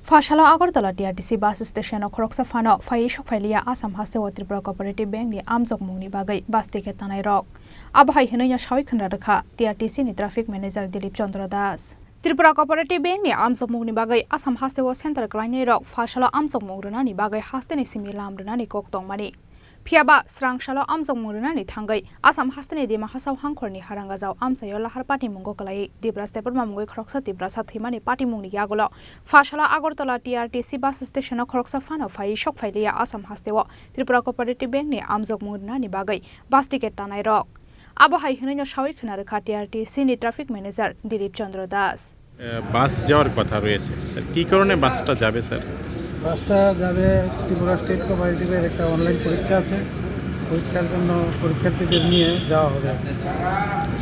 Fashala Agartala TRTC Bus Stationo khoroksa phanu phaioi sokphailiya Assam haste Tripura Cooperative Bank ni amjok mungni bagai Bus Ticket Tanairok abahai hinanya shawi khanra rakha TRTC ni Traffic Manager Dilip Chandra Das Tripura Cooperative Bank ni amjok mungni bagai Assam haste Center Krainairok Fashala amjok mungruna ni bagai haste ni simi lamruna ni koktong mani Phiaba srangshalo amjok mungruna ni thangai Assam haste ni dima hasaw hangkhorni haranga jaw amsayo lahar party mungo kalai Dibra stepper mamungoi khoroksa Dibra sathimani party mungni yagolo Fashala Agartala TRTC Bus Stationo khoroksa phanu phaioi sokphailiya Assam hastewo Tripura Cooperative Bank ni amjok mungruna ni bagai Bus Ticket Tanairok abahai hinanya shawi khana rakha TRTC ni Traffic Manager Dilip Chandra Das বাস যাওয়ার কথা রয়েছে sir কি কারণে বাসটা যাবে sir বাসটা যাবে Tripura state কোঅপারেটিভের একটা অনলাইন পরীক্ষা আছে পরীক্ষার জন্য পরীক্ষার্থীদের নিয়ে যাওয়া হবে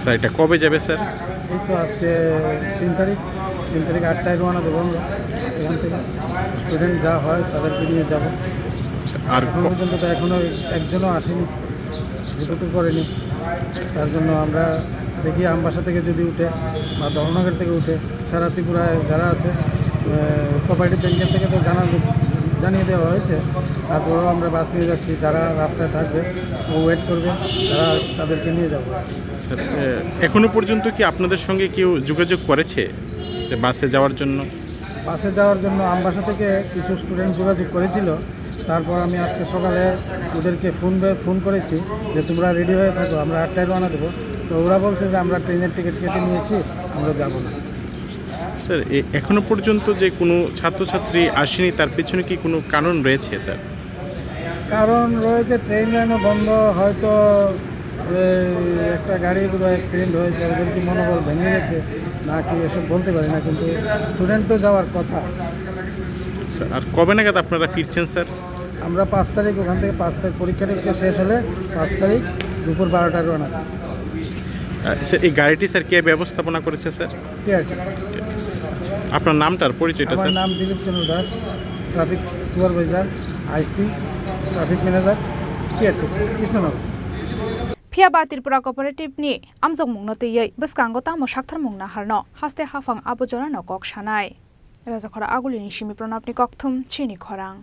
স্যার এটা কবে যাবে স্যার এই তো আজকে 3 তারিখ 8টায় রওনা দেবো আমরা এখান থেকে স্টুডেন্ট যা হয় তাদেরকে নিয়ে যাব আর পর্যন্ত তো এখনও একজনও আসেনি রিপোর্ট করেনি তার জন্য আমরা দেখি আমবাসা থেকে যদি উঠে বা ধর্মনগর থেকে উঠে সারা ত্রিপুরায় যারা আছে কোঅপারেটিভ ব্যাংকের থেকে তো জানিয়ে দেওয়া হয়েছে তারপরেও আমরা বাস নিয়ে যাচ্ছি যারা রাস্তায় থাকবে ওয়েট করবে তারা তাদেরকে নিয়ে যাবো স্যার এখনো পর্যন্ত কি আপনাদের সঙ্গে কেউ যোগাযোগ করেছে যে বাসে যাওয়ার জন্য আমবাসা থেকে কিছু স্টুডেন্ট যোগাযোগ করেছিল তারপর আমি আজকে সকালে ওদেরকে ফোন করেছি যে তোমরা রেডি হয়ে থাকো আমরা 8টায় রওনা দেবো তো ওরা বলছে যে আমরা ট্রেনের টিকিট কেটে নিয়েছি আমরা যাবো না স্যার এখনো পর্যন্ত যে কোনো ছাত্রছাত্রী আসেনি তার পেছনে কি কোনো কারণ রয়েছে স্যার কারণ রয়েছে ট্রেন লাইনও বন্ধ হয়তো একটা গাড়ি পুরো অ্যাক্সিডেন্ট হয়েছে ওদের কি মনোবল ভেঙে গেছে না কি এসব বলতে পারি না কিন্তু স্টুডেন্ট তো যাওয়ার কথা স্যার আর কবে নাগাদ আপনারা ফিরছেন স্যার আমরা 5 তারিখ ওখান থেকে 5 তারিখ পরীক্ষা শেষ হলে 5 তারিখ দুপুর 12টায় রওনা স্যার এই গাড়িটি স্যার কে ব্যবস্থাপনা করেছে স্যার আপনার নামটার পরিচয়টা স্যার আমার নাম Dilip Chandra Das traffic supervisor IC traffic manager TRTC Krishnanagar Phiaba Tripura Cooperative ni amjok mungno tei bwskango tamo sakthar mungna harno haste hafang abojora no kok sanai Raja Khora agulini simi pranapni kokthum Chini Khorang